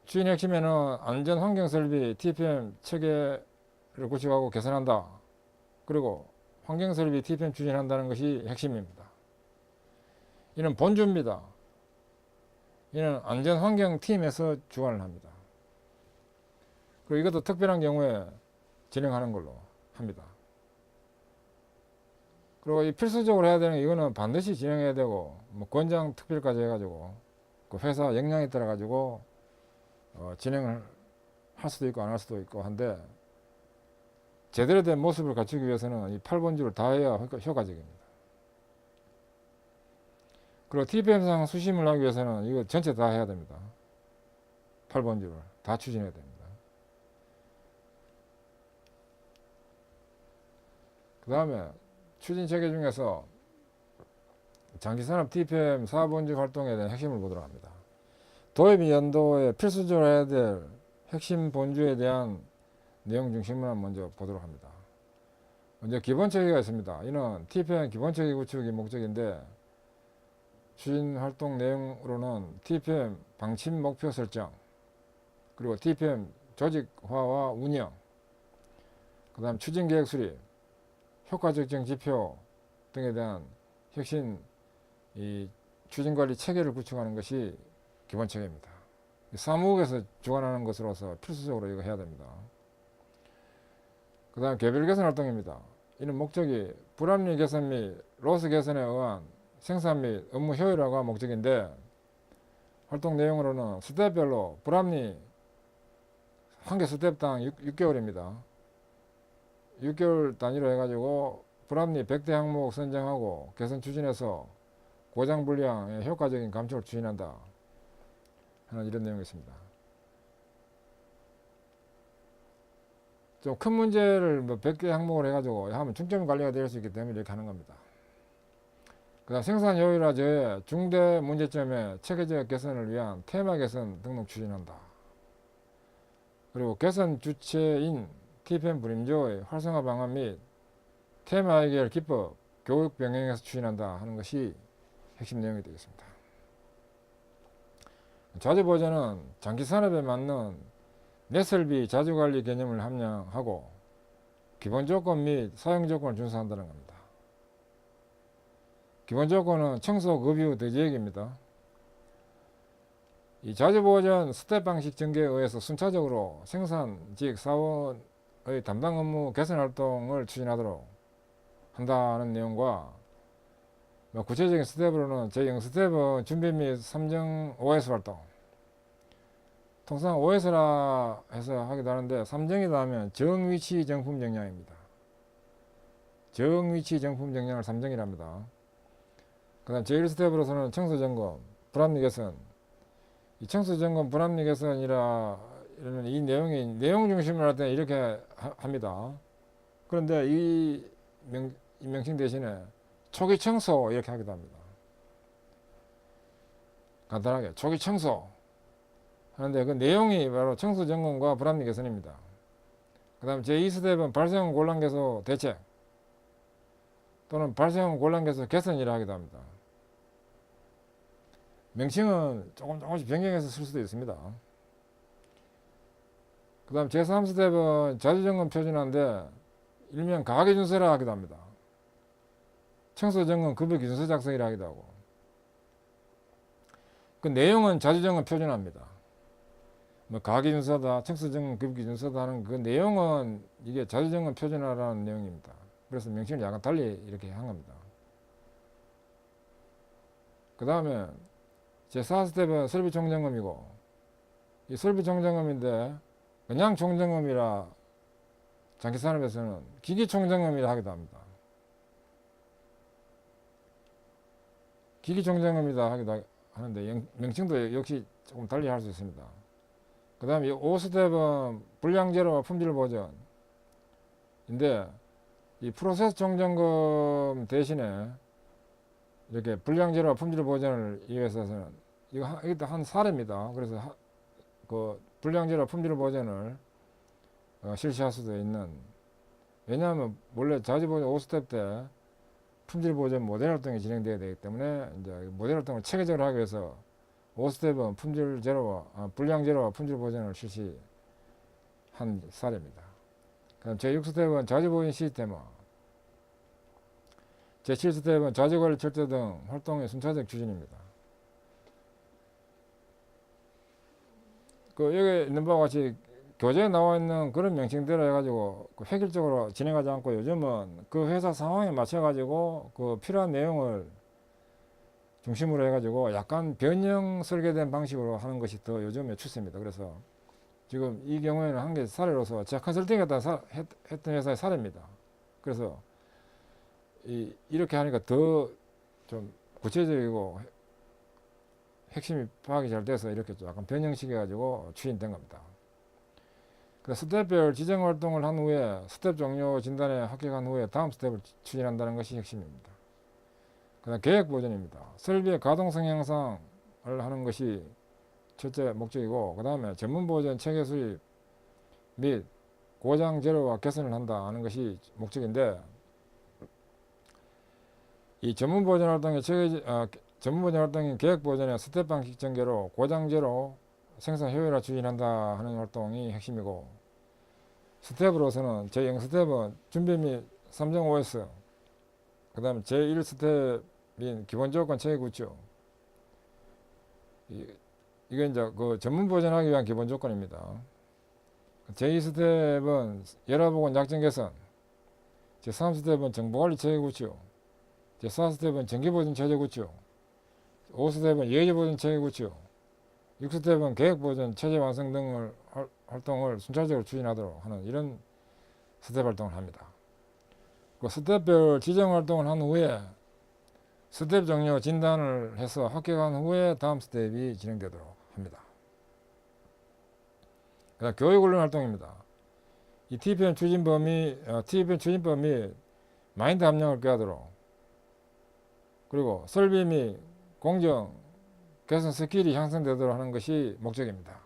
[SPEAKER 1] 추진 핵심에는 안전 환경 설비 TPM 체계를 구축하고 개선한다. 그리고 환경 설비 TPM 추진한다는 것이 핵심입니다. 이는 본주입니다. 이는 안전 환경 팀에서 주관을 합니다. 그리고 이것도 특별한 경우에 진행하는 걸로 합니다. 그리고 이 필수적으로 해야 되는 이거는 반드시 진행해야 되고, 뭐 권장 특별까지 해가지고 그 회사 역량에 따라 가지고 진행을 할 수도 있고 안 할 수도 있고 한데, 제대로 된 모습을 갖추기 위해서는 이 8번주를 다 해야 효과적입니다. 그리고 TPM상 수심을 하기 위해서는 이거 전체 다 해야 됩니다. 8번 줄을 다 추진해야 됩니다. 그 다음에 추진 체계 중에서 장기산업 TPM 4번 줄 활동에 대한 핵심을 보도록 합니다. 도입 연도에 필수적으로 해야 될 핵심 본주에 대한 내용 중심만 먼저 보도록 합니다. 먼저 기본체계가 있습니다. 이는 TPM 기본체계 구축이 목적인데 추진 활동 내용으로는 TPM 방침 목표 설정, 그리고 TPM 조직화와 운영, 그 다음 추진계획 수립, 효과 측정 지표 등에 대한 핵심 이 추진관리 체계를 구축하는 것이 기본체계입니다. 사무국에서 주관하는 것으로서 필수적으로 이거 해야 됩니다. 그 다음 개별 개선 활동입니다. 이는 목적이 불합리 개선 및 로스 개선에 의한 생산 및 업무 효율화가 목적인데 활동 내용으로는 스텝별로 불합리 한 개 스텝당 6개월입니다. 6개월 단위로 해가지고 불합리 100대 항목 선정하고 개선 추진해서 고장 불량의 효과적인 감축을 추진한다 하는 이런 내용이 있습니다. 좀 큰 문제를 뭐 100개 항목을 해가지고 하면 중점 관리가 될 수 있기 때문에 이렇게 하는 겁니다. 그 다음 생산 효율화 제외 중대 문제점의 체계적 개선을 위한 테마 개선 등록 추진한다. 그리고 개선 주체인 TPM 분임조의 활성화 방안 및 테마 해결 기법 교육 병행해서 추진한다 하는 것이 핵심 내용이 되겠습니다. 자주보전은 장기산업에 맞는 내설비 자주관리 개념을 함량하고 기본조건 및 사용조건을 준수한다는 겁니다. 기본조건은 청소, 급유, 대지액입니다. 이 자주보전 스텝 방식 전개에 의해서 순차적으로 생산직 사원의 담당 업무 개선 활동을 추진하도록 한다는 내용과 구체적인 스텝으로는 제0스텝은 준비 및 삼정 OS 활동, 통상 OS라 해서 하기도 하는데 3정이다 하면 정위치 정품 정량입니다. 정위치 정품 정량을 3정이라 합니다. 그 다음 제1스텝으로서는 청소점검, 불합리 개선. 이 청소점검, 불합리 개선이라 이러면 이 내용이 내용 중심으로 할 때 이렇게 합니다. 그런데 이 명칭 대신에 초기 청소 이렇게 하기도 합니다. 간단하게 초기 청소 하는데 그 내용이 바로 청소 점검과 불합리 개선입니다. 그 다음 제2스텝은 발생 곤란 개소 대책 또는 발생 곤란 개소 개선이라 하기도 합니다. 명칭은 조금씩 변경해서 쓸 수도 있습니다. 그 다음 제3스텝은 자주점검 표준화인데 일명 가계준서라 하기도 합니다. 청소점검 급여기준서 작성이라 하기도 하고 그 내용은 자주점검 표준화입니다. 뭐 가계준서다, 청소점검 급여기준서다 하는 그 내용은 이게 자주점검 표준화라는 내용입니다. 그래서 명칭을 약간 달리 이렇게 한 겁니다. 그 다음에 제4스텝은 설비 총점검이고 이 설비 총점검인데 그냥 총점검이라 장기산업에서는 기기 총점검이라 하기도 합니다. 기기 총점검이다 하기도 하는데 명칭도 역시 조금 달리 할 수 있습니다. 그 다음에 5스텝은 불량 제로와 품질 보전인데 이 프로세스 총점검 대신에 이렇게 불량 제로와 품질 보전을 위해서는 이것도 한 사례입니다. 그래서 그 불량 제로와 품질 보전을 실시할 수도 있는, 왜냐하면 원래 자주보전 5스텝 때 품질 보전 모델 활동이 진행되어야 되기 때문에 이제 모델 활동을 체계적으로 하기 위해서 5스텝은 품질 제로와 불량 제로와 품질 보전을 실시한 사례입니다. 그다음 제6스텝은 자주보전 시스템화, 제7스텝은 자주관리 철저 등 활동의 순차적 추진입니다. 그 여기 있는 바와 같이 교재에 나와 있는 그런 명칭대로 해가지고 그 획일적으로 진행하지 않고 요즘은 그 회사 상황에 맞춰가지고 그 필요한 내용을 중심으로 해가지고 약간 변형 설계된 방식으로 하는 것이 더 요즘의 추세입니다. 그래서 지금 이 경우에는 한 개 사례로서 제가 컨설팅 했던 회사의 사례입니다. 그래서 이렇게 하니까 더 좀 구체적이고 핵심이 파악이 잘 돼서 이렇게 좀 약간 변형시켜 가지고 추진된 겁니다. 그 스텝별 지정 활동을 한 후에 스텝 종료 진단에 합격한 후에 다음 스텝을 추진한다는 것이 핵심입니다. 그다음 계획 보전입니다. 설비의 가동성 향상을 하는 것이 첫째 목적이고, 그 다음에 전문 보전 체계 수립 및 고장 제로와 개선을 한다 하는 것이 목적인데, 이 전문 보전 활동의 전문 보전 활동인 계획 보전의 스텝 방식 전개로 고장 제로 생산 효율화 추진한다 하는 활동이 핵심이고, 스텝으로서는 제0 스텝은 준비 및 3.5S, 그 다음에 제1 스텝인 기본 조건 체계 구축, 이게 이제 그 전문 보전하기 위한 기본 조건입니다. 제2 스텝은 열화보건 약정 개선, 제3 스텝은 정보관리 체계 구축, 제4 스텝은 정기보전 체제 구축, 5 스텝은 예외보전 체계 구축, 6 스텝은 계획보전 체제 완성 등을 활동을 순차적으로 추진하도록 하는 이런 스텝 활동을 합니다. 그 스텝별 지정 활동을 한 후에 스텝 종료 진단을 해서 합격한 후에 다음 스텝이 진행되도록 합니다. 그다음 교육훈련 활동입니다. 이 TPM 추진법 및 마인드 함량을 꾀하도록, 그리고 설비 및 공정 개선 스킬이 향상되도록 하는 것이 목적입니다.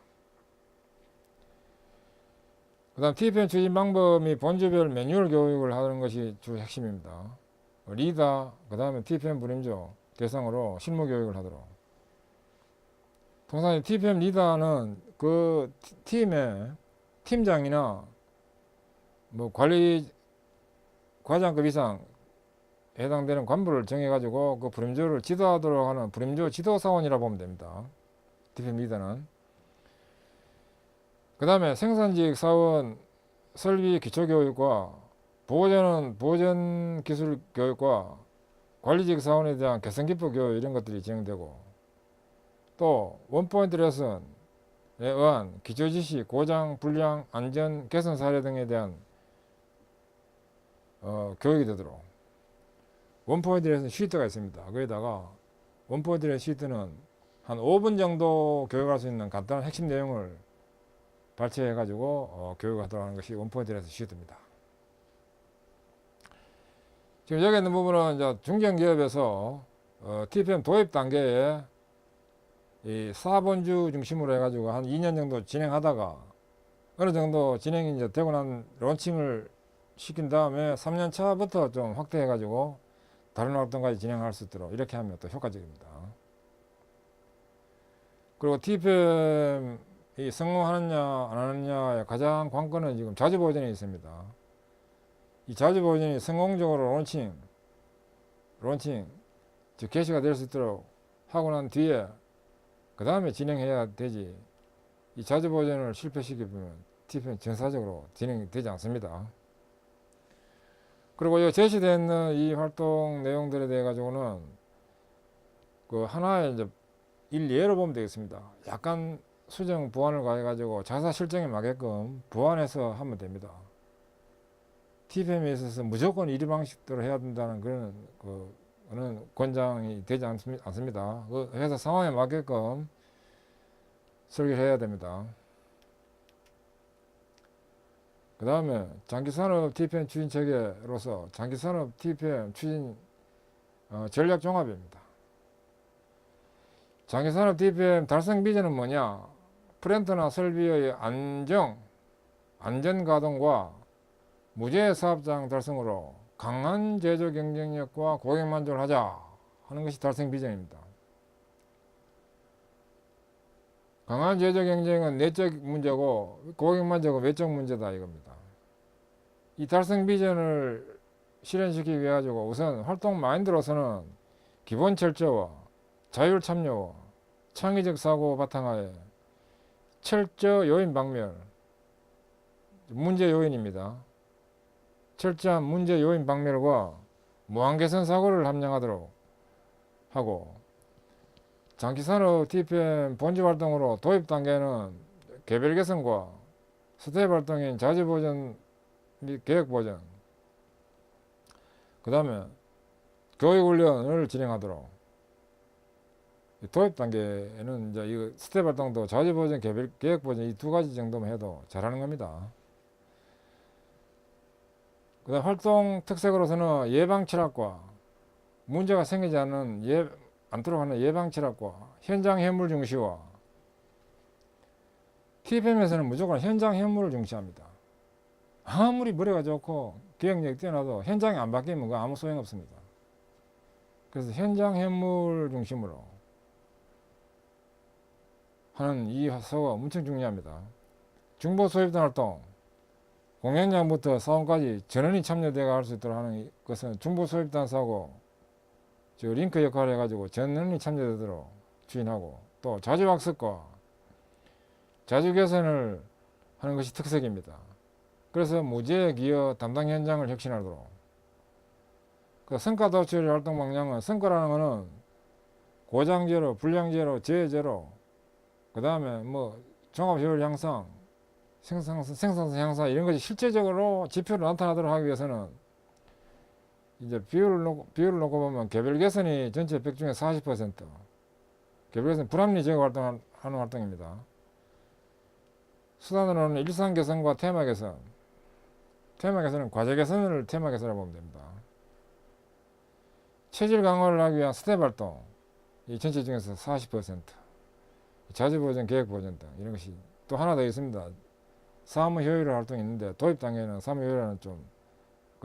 [SPEAKER 1] 그 다음 TPM 추진 방법 및 본주별 매뉴얼 교육을 하는 것이 주 핵심입니다. 리더, 그 다음에 TPM 분임조 대상으로 실무 교육을 하도록. 통상 TPM 리더는 그 팀의 팀장이나 뭐 관리 과장급 이상 해당되는 관부를 정해가지고 그 분임조를 지도하도록 하는 분임조 지도사원이라 보면 됩니다. TPM 리더는. 그 다음에 생산직 사원 설비 기초교육과 보전 기술 교육과 관리직 사원에 대한 개선기법 교육 이런 것들이 진행되고, 또 원포인트 레슨에 의한 기초지식, 고장, 불량, 안전, 개선 사례 등에 대한 교육이 되도록. 원포인트 레슨 시트가 있습니다. 거기다가 원포인트 레슨 시트는 한 5분 정도 교육할 수 있는 간단한 핵심 내용을 발췌해 가지고 교육하도록 하는 것이 원포인트 레슨 시트입니다. 지금 여기 있는 부분은 이제 중견기업에서 TPM 도입 단계에 이 사본주 중심으로 해가지고 한 2년 정도 진행하다가 어느 정도 진행이 이제 되고 난 론칭을 시킨 다음에 3년 차부터 좀 확대해가지고 다른 활동까지 진행할 수 있도록 이렇게 하면 또 효과적입니다. 그리고 TPM이 성공하느냐 안 하느냐의 가장 관건은 지금 자주보전에 있습니다. 이 자주보전이 성공적으로 론칭 즉 개시가 될 수 있도록 하고 난 뒤에 그 다음에 진행해야 되지, 이 자주보전을 실패시키면 TPM 전사적으로 진행이 되지 않습니다. 그리고 제시되어 있는 이 활동 내용들에 대해 가지고는 그 하나의 이제 예로 보면 되겠습니다. 약간 수정 보완을 가해 가지고 자사 실정에 맞게끔 보완해서 하면 됩니다. TPM에 있어서 무조건 이 방식대로 해야 된다는 그런 권장이 되지 않습니다. 그 회사 상황에 맞게끔 설계를 해야 됩니다. 그 다음에 장기산업 TPM 추진 체계로서 장기산업 TPM 추진 전략 종합입니다. 장기산업 TPM 달성 비전은 뭐냐? 플랜트나 설비의 안전 가동과 무제 사업장 달성으로 강한 제조 경쟁력과 고객 만족을 하자 하는 것이 달성 비전입니다. 강한 제조 경쟁은 내적 문제고 고객 만족은 외적 문제다 이겁니다. 이 달성 비전을 실현시키기 위해 가지고 우선 활동 마인드로서는 기본 철저와 자율 참여와 창의적 사고 바탕하에 철저 요인 박멸, 문제 요인입니다. 철저한 문제 요인 박멸과 무한 개선 사고를 함량하도록 하고, 장기산업 TPM 본주 활동으로 도입 단계는 개별 개선과 스텝 활동인 자주 보전 및 계획 보전, 그 다음에 교육 훈련을 진행하도록, 도입 단계에는 이제 이 스텝 활동도 자주 보전, 계획 보전 이 두 가지 정도만 해도 잘하는 겁니다. 그다음 활동 특색으로서는 예방 철학과 문제가 생기지 않도록 하는 예방 철학과 현장 현물 중시와 TFM에서는 무조건 현장 현물을 중시합니다. 아무리 머리가 좋고 기억력이 뛰어나도 현장이 안 바뀌면 그거 아무 소용 없습니다. 그래서 현장 현물 중심으로 하는 이 사고가 엄청 중요합니다. 중보 소입단 활동, 공연장부터 사원까지 전원이 참여되어 할 수 있도록 하는 것은 중보 소입단 사고, 즉 링크 역할을 해가지고 전원이 참여되도록 추진하고, 또 자주학습과 자주 개선을 하는 것이 특색입니다. 그래서 무죄 기여 담당 현장을 혁신하도록. 그 성과 도출 활동 방향은, 성과라는 것은 고장 제로, 불량 제로, 재해 제로, 그 다음에 뭐 종합 효율 향상, 생산성 향상 이런 것이 실제적으로 지표로 나타나도록 하기 위해서는 이제 비율을 놓고 보면 개별 개선이 전체 100 중에 40%, 개별 개선 불합리 제거 하는 활동입니다. 수단으로는 일상 개선과 테마 개선, 테마 개선은 과제 개선을 테마 개선이라고 보면 됩니다. 체질 강화를 하기 위한 스텝 활동, 이 전체 중에서 40%, 자주 보전, 계획 보전 등 이런 것이 또 하나 더 있습니다. 사무 효율 활동이 있는데 도입 단계는 사무 효율화는 좀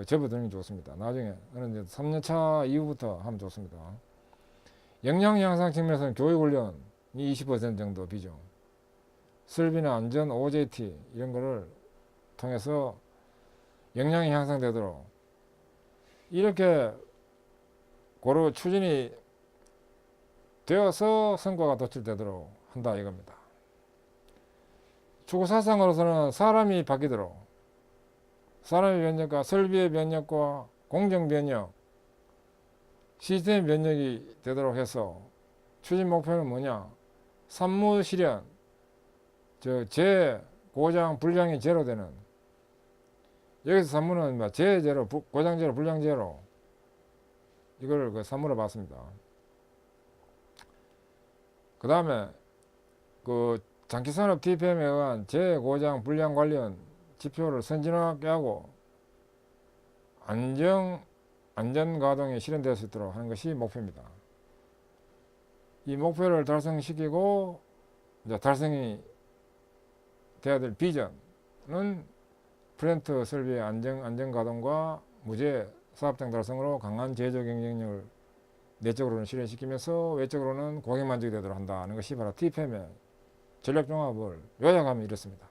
[SPEAKER 1] 접어드는 게 좋습니다. 나중에 그런데 3년차 이후부터 하면 좋습니다. 역량 향상 측면에서는 교육 훈련이 20% 정도 비중, 설비나 안전, OJT 이런 거를 통해서 역량이 향상되도록 이렇게 고루 추진이 되어서 성과가 도출되도록 한다 이겁니다. 추구 사상으로서는 사람이 바뀌도록, 사람의 변혁과 설비의 변혁과 공정 변혁, 시스템 변혁이 되도록 해서 추진 목표는 뭐냐? 산무 실현, 고장 불량이 제로되는, 여기서 산무는 재해 제로, 고장 제로, 불량 제로, 이걸 그 산무로 봤습니다. 그 다음에 그 장기산업 TPM에 의한 재해, 고장, 불량 관련 지표를 선진화하게 하고 안전 가동이 실현될 수 있도록 하는 것이 목표입니다. 이 목표를 달성시키고 이제 달성이 돼야 될 비전은 플랜트 설비의 안전 가동과 무죄 사업장 달성으로 강한 제조 경쟁력을 내적으로는 실현시키면서 외적으로는 고객 만족이 되도록 한다는 것이 바로 TPM의 전략 종합을 요약하면 이렇습니다.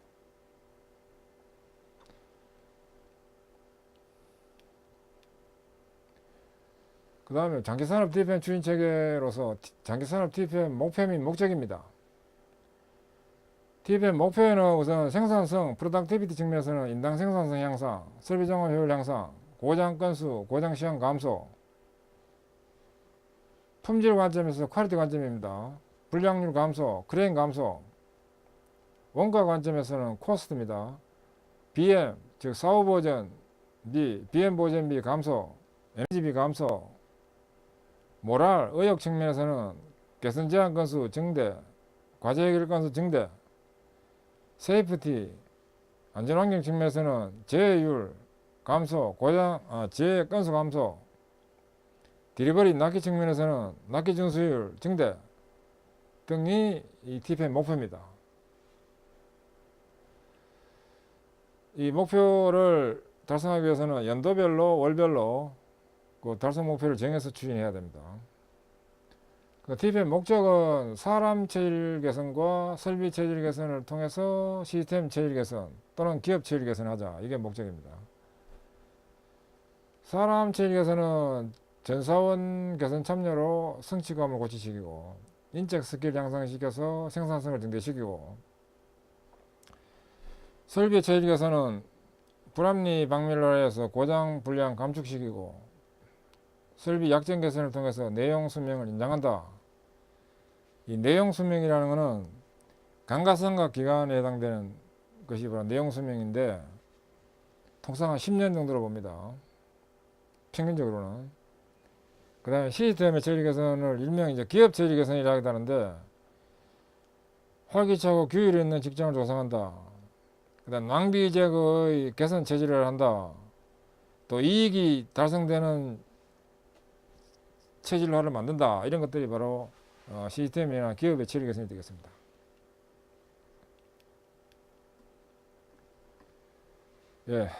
[SPEAKER 1] 그 다음에 장기산업 TPM 추진 체계로서 장기산업 TPM 목표 및 목적입니다. TPM 목표에는 우선 생산성, 프로덕티비티 측면에서는 인당 생산성 향상, 설비 종합 효율 향상, 고장 건수, 고장 시간 감소, 품질 관점에서 퀄리티 관점입니다. 불량률 감소, 크레인 감소, 원가 관점에서는 코스트입니다. BM, 즉 사후 보전비, BM 보전비 감소, 에너지비 감소, 모랄, 의욕 측면에서는 개선 제한 건수 증대, 과제 해결 건수 증대, 세이프티, 안전환경 측면에서는 재해율 감소, 재해 건수 감소, 디리버리 납기 측면에서는 납기 증수율 증대 등이 이 TPM 목표입니다. 이 목표를 달성하기 위해서는 연도별로, 월별로 그 달성 목표를 정해서 추진해야 됩니다. 그 TPM 목적은 사람 체질 개선과 설비 체질 개선을 통해서 시스템 체질 개선 또는 기업 체질 개선하자, 이게 목적입니다. 사람 체질 개선은 전사원 개선 참여로 성취감을 고취시키고 인적 스킬 향상시켜서 생산성을 증대시키고, 설비 체질 개선은 불합리 방면으로 해서 고장 불량 감축시키고, 설비 약점 개선을 통해서 내용 수명을 인정한다. 이 내용 수명이라는 것은 감가상각 기간에 해당되는 것이 바로 내용 수명인데 통상 한 10년 정도로 봅니다. 평균적으로는. 그 다음에 시스템의 처리 개선을 일명 이제 기업 처리 개선이라고 하는데, 활기차고 규율이 있는 직장을 조성한다. 그 다음 낭비 제거의 개선 체질을 한다. 또 이익이 달성되는 체질화를 만든다. 이런 것들이 바로 시스템이나 기업의 처리 개선이 되겠습니다. 예,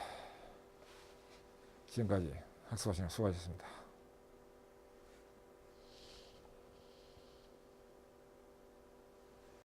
[SPEAKER 1] 지금까지 학습하시는 수고하셨습니다.